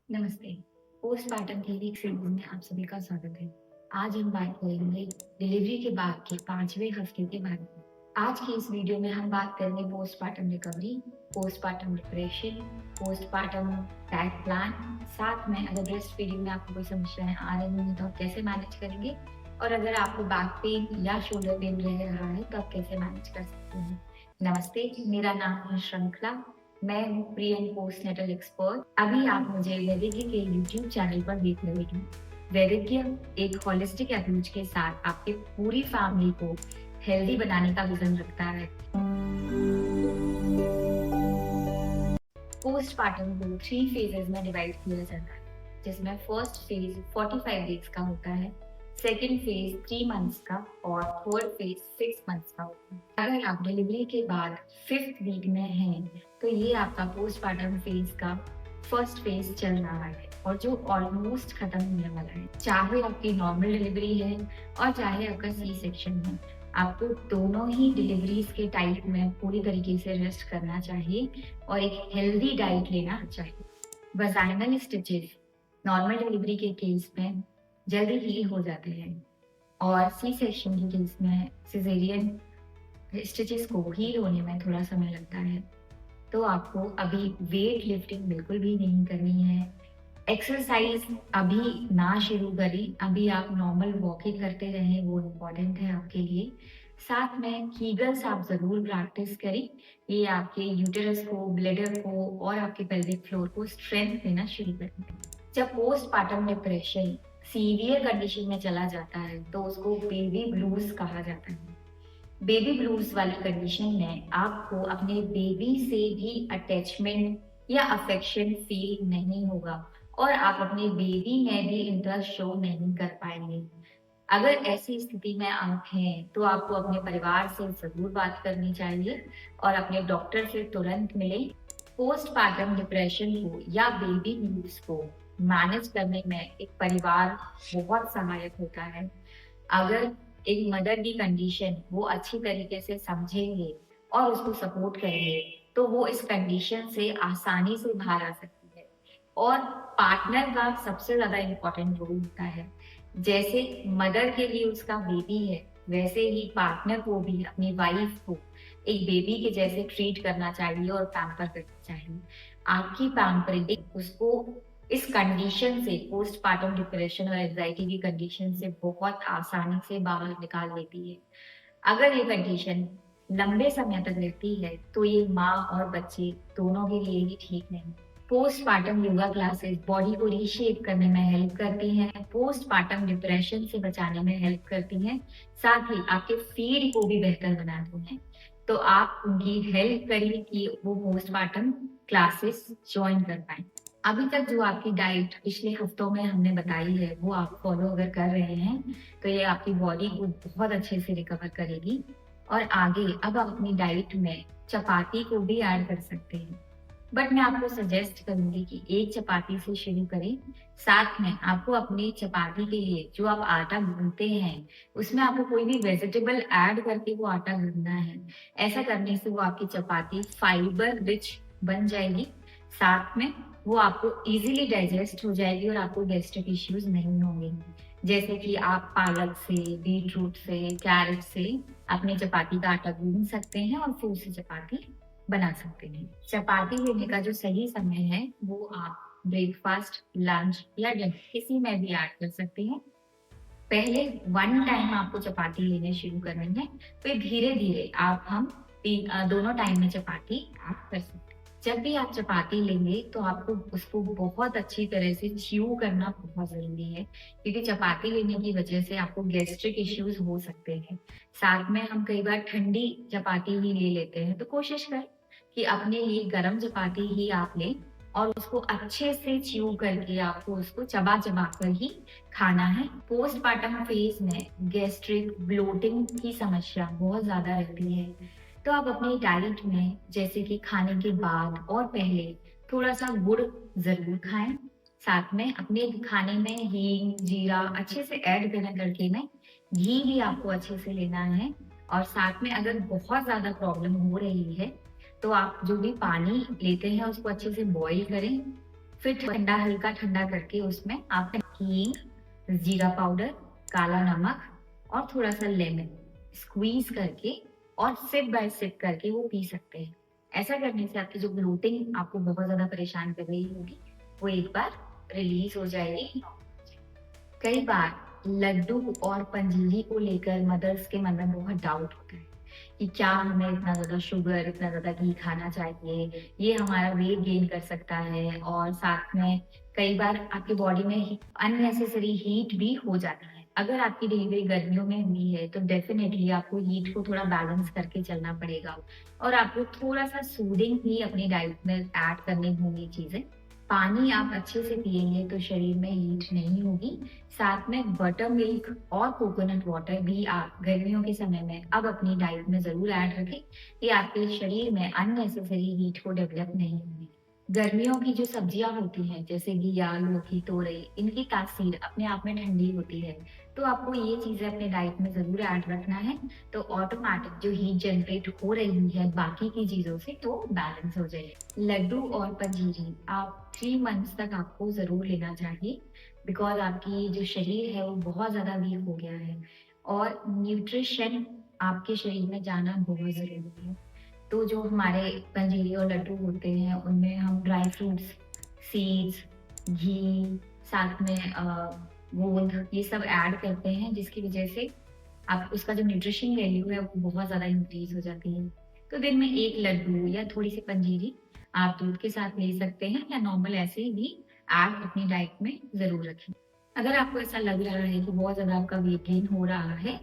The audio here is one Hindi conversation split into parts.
नमस्ते। पोस्टपार्टम की एक सीरीज में आप सभी का स्वागत है। आज हम बात करेंगे डिलीवरी के बाद के 5वें हफ्ते के बारे में। आज की इस वीडियो में हम बात करेंगे postpartum recovery, postpartum depression, postpartum diet plan. साथ में अगर ब्रेस्ट फीडिंग में आपको कोई समस्याएं आ रही हैं तो आप कैसे मैनेज करेंगे, और अगर आपको बैक पेन या शोल्डर पेन रह रहा है तो आप कैसे मैनेज कर सकते हैं। नमस्ते, मेरा नाम है श्रृंखला। मैं हूँ प्री एंड पोस्टनेटल एक्सपर्ट। अभी आप मुझे वैदिकी के यूट्यूब चैनल पर देख रहे हैं। वैदिकी एक होलिस्टिक अप्रोच के साथ आपकी पूरी फैमिली को हेल्दी बनाने का विजन रखता है। पोस्टपार्टम को 3 फेजेस में डिवाइड किया जाता है, जिसमें फर्स्ट फेज 45 डेज का होता है, सेकेंड फेज 3 मंथ्स का और थर्ड फेज 6 मंथ्स का होता है। अगर आप डिलीवरी के बाद 5th वीक में हैं, तो ये आपका पोस्टपार्टम फेज का फर्स्ट फेज चल रहा है और जो ऑलमोस्ट खत्म होने वाला है। चाहे आपकी नॉर्मल डिलीवरी है और चाहे आपका सी सेक्शन है, आपको दोनों ही डिलीवरीज के टाइप में पूरी तरीके से रेस्ट करना चाहिए और एक हेल्दी डाइट लेना चाहिए। वजाइनल स्टिचेस नॉर्मल डिलीवरी के केस में जल्दी हील हो जाते हैं और सी सेक्शन के केस में सिजेरियन स्टिचेस को हील होने में थोड़ा समय लगता है। तो आपको अभी वेट लिफ्टिंग बिल्कुल भी नहीं करनी है। एक्सरसाइज अभी ना शुरू करें, अभी आप नॉर्मल वॉकिंग करते रहें, वो इम्पोर्टेंट है आपके लिए। साथ में कीगल्स आप ज़रूर प्रैक्टिस करें। ये आपके यूटेरस को, ब्लैडर को और आपके पेल्विक फ्लोर को स्ट्रेंथ देना शुरू करेंगे। जब पोस्टपार्टम डिप्रेशन सीवियर कंडीशन में चला जाता है तो उसको बेबी ब्लूज कहा जाता है। बेबी ब्लूज वाली कंडीशन में आपको अपने बेबी से भी अटैचमेंट या अफेक्शन फील नहीं होगा और आप अपने बेबी में भी इंटरेस्ट शो नहीं कर पाएंगे। अगर ऐसी स्थिति में आप हैं तो आपको अपने परिवार से जरूर बात करनी चाहिए और अपने डॉक्टर से तुरंत मिलें। पोस्टपार्टम डिप्रेशन को या बेबी ब्लूज को मैनेज करने में एक परिवार बहुत सहायक होता है। अगर एक मदर की कंडीशन वो अच्छी तरीके से समझेंगे और उसको सपोर्ट करेंगे, तो वो इस कंडीशन से आसानी से बाहर आ सकती है। और पार्टनर का सबसे ज़्यादा इम्पोर्टेंट रोल होता है। जैसे मदर के लिए उसका बेबी है, वैसे ही पार्टनर को भी अपनी वाइफ को एक बेबी के जैसे ट्रीट करना चाहिए और पैम्पर करना चाहिए। आपकी पैम्परिंग उसको इस कंडीशन से, पोस्टपार्टम डिप्रेशन और एंजाइटी की कंडीशन से बहुत आसानी से बाहर निकाल लेती है। अगर ये कंडीशन लंबे समय तक रहती है तो ये माँ और बच्चे दोनों के लिए ही ठीक नहीं। पोस्टपार्टम योगा क्लासेस बॉडी को रीशेप करने में हेल्प करती हैं, पोस्टपार्टम डिप्रेशन से बचाने में हेल्प करती हैं, साथ ही आपके फीड को भी बेहतर बनाती हैं। तो आप उनकी हेल्प करिए कि वो पोस्टपार्टम क्लासेस ज्वाइन कर पाएं। अभी तक जो आपकी डाइट पिछले हफ्तों में हमने बताई है वो आप फॉलो अगर कर रहे हैं तो ये आपकी बॉडी को बहुत अच्छे से रिकवर करेगी। और आगे अब आप अपनी डाइट में चपाती को भी ऐड कर सकते हैं, बट मैं आपको सजेस्ट करूंगी कि एक चपाती से शुरू करें। साथ में आपको अपनी चपाती के लिए जो आप आटा गूंथते हैं उसमें आपको कोई भी वेजिटेबल ऐड करके वो आटा गूंथना है। ऐसा करने से वो आपकी चपाती फाइबर रिच बन जाएगी, साथ में वो आपको इजीली डाइजेस्ट हो जाएगी और आपको गैस्ट्रिक इश्यूज नहीं होंगे। जैसे कि आप पालक से, बीटरूट से, कैरेट से अपनी चपाती का आटा गूंथ सकते हैं और फिर उसे चपाती बना सकते हैं। चपाती लेने का जो सही समय है वो आप ब्रेकफास्ट, लंच या डिनर किसी में भी ऐड कर सकते हैं। पहले 1 टाइम आपको चपाती लेने शुरू करनी है, फिर धीरे-धीरे आप हम दोनों टाइम में चपाती ऐड कर सकते हैं। जब भी आप चपाती लेंगे तो आपको उसको बहुत अच्छी तरह से च्यू करना बहुत ज़रूरी है, क्योंकि चपाती लेने की वजह से आपको गैस्ट्रिक इश्यूज़ हो सकते हैं। साथ में हम कई बार ठंडी चपाती ही ले लेते हैं, तो कोशिश करें कि अपने लिए गरम चपाती ही आप लें और उसको अच्छे से च्यू करके आपको उसको चबा-चबा कर ही खाना है। पोस्टपार्टम फेज में गैस्ट्रिक, ब्लोटिंग की समस्या बहुत ज़्यादा रहती है। तो आप अपनी डाइट में जैसे कि खाने के बाद और पहले थोड़ा-सा गुड़ ज़रूर खाएँ। साथ में अपने खाने में हींग, जीरा अच्छे से ऐड करके में घी भी आपको अच्छे से लेना है। और साथ में अगर बहुत ज़्यादा प्रॉब्लम हो रही है, तो आप जो भी पानी लेते हैं उसको अच्छे से बॉयल करें। फिर ठंडा हल्का ठंडा करके उसमें आप हींग, जीरा पाउडर, काला नमक और थोड़ा सा लेमन स्क्वीज करके और सिप बाय सिप करके वो पी सकते हैं। ऐसा करने से आपकी जो ब्लोटिंग आपको बहुत ज्यादा परेशान कर रही होगी वो एक बार रिलीज हो जाएगी। कई बार लड्डू और पंजीरी को लेकर मदर्स के मन में बहुत डाउट होता है कि क्या हमें इतना ज़्यादा शुगर, इतना ज़्यादा घी खाना चाहिए, ये हमारा वेट गेन कर सकता है और साथ में कई बार आपकी बॉडी में अननेसेसरी हीट भी हो जाता है। अगर आपकी डिलीवरी गर्मियों में हुई है, तो डेफ़िनेटली आपको हीट को थोड़ा बैलेंस करके चलना पड़ेगा और आपको थोड़ा-सा सूदिंग भी अपनी डाइट में ऐड करनी होंगी चीज़ें। पानी आप अच्छे से पिएँगे तो शरीर में हीट नहीं होगी। साथ में बटर मिल्क और कोकोनट वाटर भी आप गर्मियों के समय में अब अपनी डाइट में ज़रूर ऐड रखें। ये आपके शरीर में अननेसेसरी हीट को डेवलप नहीं होगी। गर्मियों की जो सब्जियाँ होती हैं जैसे घिया, लौकी, तोरई इनकी तासीर अपने आप में ठंडी होती है। तो आपको ये चीज़ें अपने डाइट में ज़रूर ऐड रखना है। तो ऑटोमैटिक जो हीट जनरेट हो रही है बाकी की चीज़ों से तो बैलेंस हो जाएगी। लड्डू और पंजीरी आप 3 मंथ्स तक आपको ज़रूर लेना चाहिए बिकॉज़ आपकी जो शरीर है वो बहुत ज़्यादा वीक हो गया है और न्यूट्रिशन आपके शरीर में जाना बहुत ज़रूरी है। तो जो हमारे पंजीरी और लड्डू होते हैं उनमें हम ड्राई फ्रूट्स, सीड्स, घी साथ में गोंद ये सब ऐड करते हैं जिसकी वज़ह से आप उसका जो न्यूट्रिशन वैल्यू है वो बहुत ज़्यादा इंक्रीज़ हो जाती है। तो दिन में 1 लड्डू या थोड़ी-सी पंजीरी आप दूध के साथ ले सकते हैं या नॉर्मल ऐसे भी ऐड अपनी डाइट में ज़रूर रखें। अगर आपको ऐसा लग रहा है कि बहुत ज़्यादा आपका वेट गेन हो रहा है,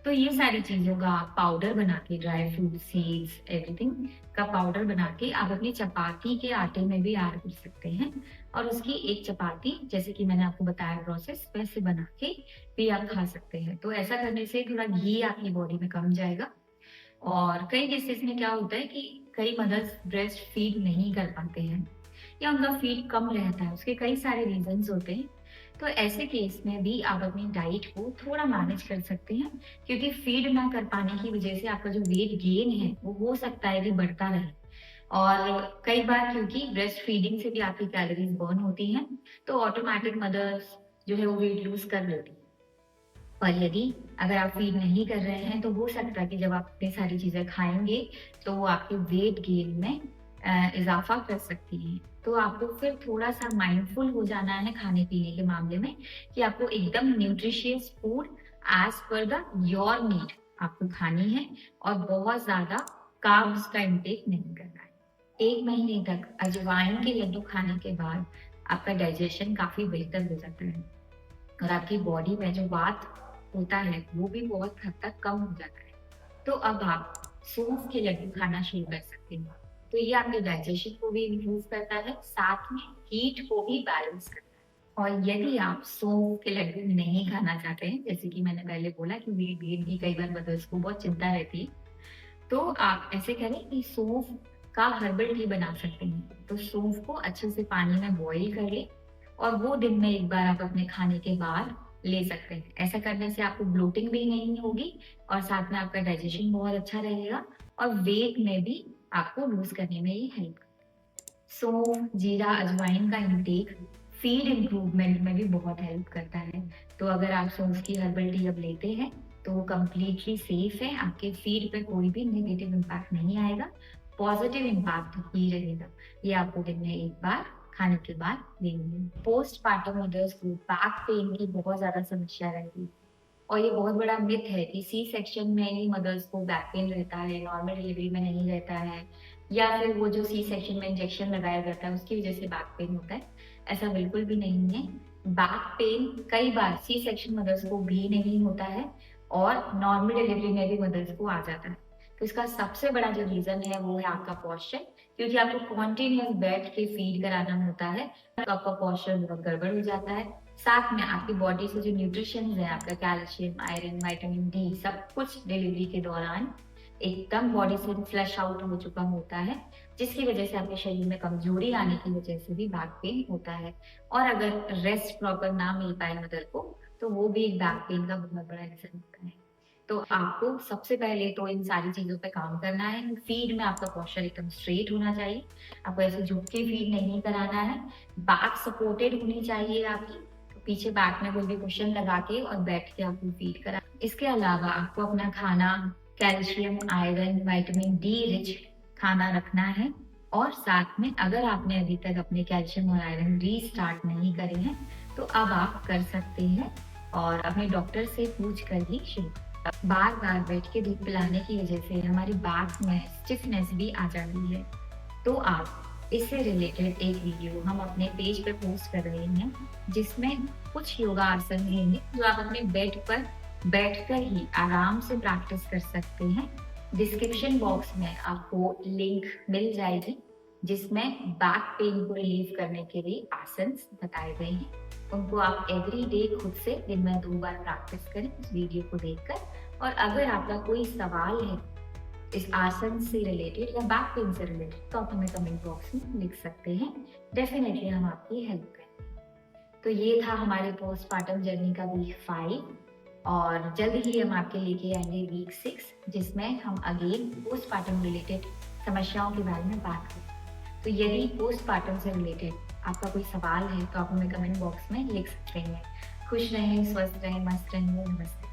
तो ये सारी चीज़ों का आप पाउडर बना के ड्राई फ्रूट, सीड्स, एवरीथिंग का पाउडर बना के आप अपनी चपाती के आटे में भी ऐड कर सकते हैं और उसकी एक चपाती जैसे कि मैंने आपको बताया प्रोसेस वैसे बना के भी आप खा सकते हैं। तो ऐसा करने से थोड़ा घी आपकी बॉडी में कम जाएगा और कई केसेस में क्या होता है कि कई मदर्स ब्रेस्ट फीड नहीं कर पाते हैं या उनका फीड कम रहता है, उसके कई सारे रीज़न्स होते हैं। तो ऐसे केस में भी आप अपनी डाइट को थोड़ा मैनेज कर सकते हैं क्योंकि फीड ना कर पाने की वजह से आपका जो वेट गेन है, वो हो सकता है कि बढ़ता रहे और कई बार क्योंकि ब्रेस्ट फीडिंग से भी आपकी कैलोरीज़ बर्न होती हैं, तो ऑटोमैटिक मदर्स जो है वो वेट लूज़ कर लेती हैं। और यदि अगर आप फीड नहीं कर रहे हैं, तो हो सकता है कि जब आप इतनी सारी चीज़ें खाएँगे, तो वो आपके वेट गेन में इज़ाफ़ा कर सकती हैं। तो आपको फिर थोड़ा-सा माइंडफुल हो जाना है खाने-पीने के मामले में कि आपको एकदम nutritious food as per the your need आपको खानी है और बहुत ज़्यादा कार्ब्स का इंटेक नहीं करना है। 1 महीने तक अजवाइन के लड्डू खाने के बाद आपका डाइजेशन काफ़ी बेहतर हो जाता है। और आपकी बॉडी में जो वात होता है वो भी बहुत हद तक कम हो जाता है। तो अब आप सौंफ के लड्डू खाना शुरू कर सकते हैं। तो ये आपके डाइजेशन को भी इम्प्रूव करता है, साथ में हीट को भी बैलेंस करता है। और यदि आप सौंफ के लड्डू नहीं खाना चाहते हैं, जैसे कि मैंने पहले बोला कि वेट गेन की कई बार मदर्स को बहुत चिंता रहती है, तो आप ऐसे करें कि सौंफ का हर्बल टी बना सकते हैं। तो सौंफ को अच्छे से पानी में बॉयल कर लें और वो दिन में एक बार आप अपने खाने के बाद ले सकते हैं। ऐसा करने से आपको ब्लोटिंग भी नहीं होगी और साथ में आपका डाइजेशन बहुत अच्छा रहेगा और वेट में भी आपको लूज़ करने में ये हेल्प सौंफ, जीरा, अजवाइन का इंटेक फीड इम्प्रूवमेंट में भी बहुत हेल्प करता है। तो अगर आप सौंफ की हर्बल टी अब लेते हैं, तो वो कंप्लीटली सेफ है, आपके फीड पे कोई भी नेगेटिव इम्पैक्ट नहीं आएगा, पॉजिटिव इम्पैक्ट ही रहेगा। ये आपको दिन में एक बार खाने के बाद लेनी है। पोस्टपार्टम मदर्स को बैक पेन की बहुत ज़्यादा समस्या रहती है। और ये बहुत बड़ा मिथ है कि सी सेक्शन में ही मदर्स को बैक पेन रहता है, नॉर्मल डिलीवरी में नहीं रहता है या फिर वो जो सी सेक्शन में इंजेक्शन लगाया जाता है उसकी वजह से बैक पेन होता है। ऐसा बिल्कुल भी नहीं है। बैक पेन कई बार सी सेक्शन मदर्स को भी नहीं होता है और नॉर्मल डिलीवरी में भी मदर्स को आ जाता है। तो इसका सबसे बड़ा जो रीज़न है वो है आपका पोस्चर क्योंकि आपको कंटीन्यूअस बैठ के फीड कराना होता है, तो आपका पोस्चर बहुत गड़बड़ हो जाता है। साथ में आपकी बॉडी से जो न्यूट्रिशंस है आपका कैल्शियम, आयरन, विटामिन डी सब कुछ डिलीवरी के दौरान एकदम बॉडी से फ्लश आउट हो चुका होता है, जिसकी वजह से आपके शरीर में कमजोरी आने की वजह से भी बैक पेन होता है। और अगर रेस्ट प्रॉपर ना मिल पाए मदर को, तो वो भी एक बैक पेन का बहुत बड़ा रीज़न होता है। तो आपको सबसे पहले तो इन सारी चीज़ों पे काम करना है। फीड में आपका पोस्चर एकदम स्ट्रेट होना चाहिए। आपको ऐसे झुक के फीड नहीं कराना है। बैक सपोर्टेड होनी चाहिए आपकी। तो पीछे बैक में कोई भी कुशन लगा के और बैठ के आपको फीड करा। इसके अलावा आपको अपना खाना calcium, iron, vitamin D rich खाना रखना है और साथ में अगर आपने अभी तक अपने कैल्शियम और आयरन रीस्टार्ट नहीं करे हैं, तो अब आप कर सकते हैं और अपने डॉक्टर से पूछ कर ही शुरू। बार-बार बैठ के दूध पिलाने की वजह से हमारी बैक में स्टिफनेस भी आ जाती है। तो आप इससे रिलेटेड एक वीडियो हम अपने पेज पे पोस्ट कर रहे हैं, जिसमें कुछ योगा आसन होंगे जो आप अपने बेड पर बैठकर ही आराम से प्रैक्टिस कर सकते हैं। डिस्क्रिप्शन बॉक्स में आपको लिंक मिल जाएगी, जिसमें बैक पेन को रिलीव करने के लिए आसन बताए गए हैं। उनको आप एवरी डे खुद से दिन में 2 बार प्रैक्टिस करें इस वीडियो को देखकर। और अगर आपका कोई सवाल है इस आसन से रिलेटेड या बैक पेन से रिलेटेड, तो आप हमें कमेंट बॉक्स में लिख सकते हैं। डेफिनेटली हम आपकी हेल्प करेंगे। तो ये था हमारे पोस्टपार्टम जर्नी का वीक 5 और जल्द ही हम आपके लेके आएंगे वीक 6, जिसमें हम अगेन पोस्टपार्टम रिलेटेड समस्याओं के बारे में बात करेंगे। तो यदि पोस्टपार्टम से रिलेटेड आपका कोई सवाल है तो आप हमें कमेंट बॉक्स में लिख सकते हैं। खुश रहें, स्वस्थ रहें, मस्त रहें। नमस्ते।